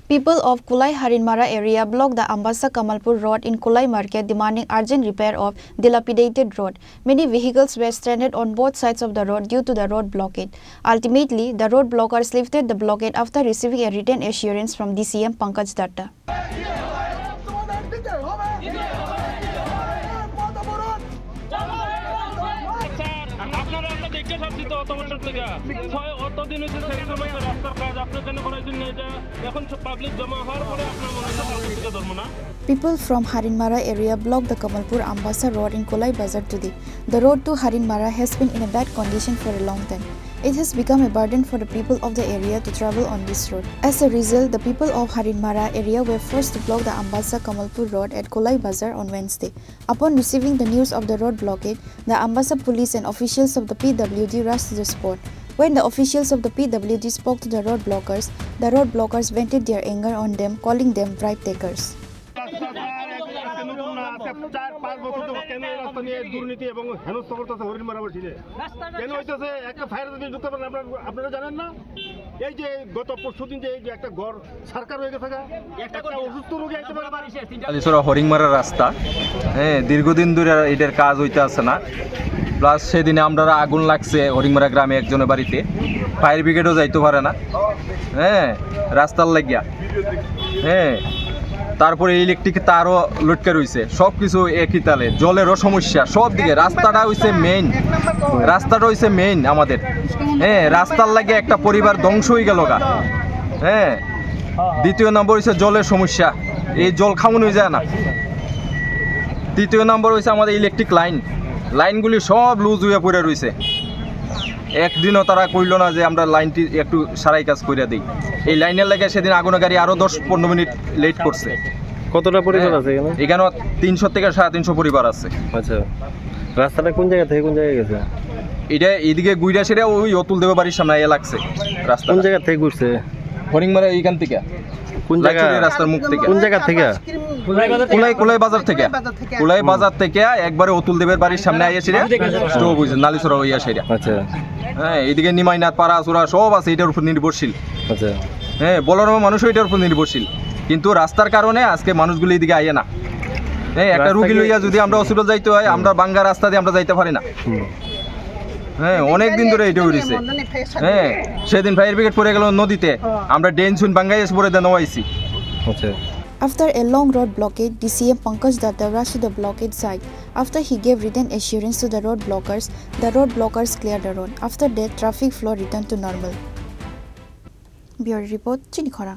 People of Kulai Harinmara area blocked the Ambassa Kamalpur road in Kulai market demanding urgent repair of dilapidated road. Many vehicles were stranded on both sides of the road due to the road blockade. Ultimately, the road blockers lifted the blockade after receiving a written assurance from DCM Pankaj Datta. People from Harinmara area blocked the Kamalpur Ambassa road in Kolai Bazar today. The road to Harinmara has been in a bad condition for a long time. It has become a burden for the people of the area to travel on this road. As a result, the people of Harinmara area were forced to block the Ambassa Kamalpur road at Kolai Bazar on Wednesday. Upon receiving the news of the road blockade, the Ambassa police and officials of the PWD rushed to the spot. When the officials of the PWD spoke to the road blockers vented their anger on them, calling them bribe takers. হরিংমারা রাস্তা দীর্ঘদিন ধরে এটার কাজ হইতে আছে না। Plus সেদিনে আমরা আগুন লাগছে হরিংমারা গ্রামে একজনের বাড়িতে, ফায়ার ব্রিগেডও যাইতে পারে না রাস্তার লাগিয়া। তারপরে ইলেকট্রিক তারও লটকে রয়েছে, সব কিছু একই তালে, জলেরও সমস্যা সব দিকে। রাস্তাটা হইছে মেইন আমাদের। রাস্তার লাগে একটা পরিবার ধ্বংস হয়ে গেল গা। দ্বিতীয় নম্বর হইছে জলের সমস্যা, এই জল খাওয়ানো হয়ে যায় না। তৃতীয় নম্বর হইছে আমাদের ইলেকট্রিক লাইনগুলি সব লুজ হয়ে পড়ে রয়েছে। একদিনও তারা কইল না যে আমরা লাইনটি একটু সারাই কাজ করে দিই। এই লাইনের লাগে সেদিন আগুনের গাড়ি আরো 10-15 মিনিট লেট করছে। কতটা পরিবার আছে এখানে? 300 থেকে 350 পরিবার আছে। আচ্ছা, রাস্তাটা কোন জায়গা থেকে কোন জায়গায় গেছে? এটা এদিকে গুইরা সেটা ওই অতুল দেব বাড়ির সামনে লাগছে। রাস্তা কোন জায়গা থেকে ঘুরছে? হরিংমারা এইখান থেকে। কোন জায়গা? রাস্তার মুখ থেকে। কোন জায়গা থেকে? কুলাই বাজার থেকে। কুলাই বাজার থেকে একবারে অতুল দেবের বাড়ির সামনে আইয়াছিল স্টোভ হইছে, নালিছড়া হইয়া সেটা। আচ্ছা, এইদিকে নিমাইনাথ পাড়া চূড়া সব আছে এটার উপর নির্ভরশীল। আচ্ছা, বলার মানুষও এটার উপর নির্ভরশীল, কিন্তু রাস্তার কারণে আজকে মানুষগুলো এদিকে আইয়ে না। একটা রুগী লইয়া যদি আমরা হসপিটাল যাইতে হয়, আমরা বাঙ্গা রাস্তা দিয়ে আমরা যাইতে পারি না। অনেক দিন ধরে এটা হইছে। সেদিন ফায়ার ব্রিগেড পড়ে গেল নদীতে, আমরা ডেনসুন বাঙ্গাই এসে পড়ে দেওয়াইছি। আচ্ছা। After a long road blockade, DCM Pankaj Datta rushed to the blockade site. After he gave written assurance to the road blockers cleared the road. After that, traffic flow returned to normal. Bureau report, Chinikhara.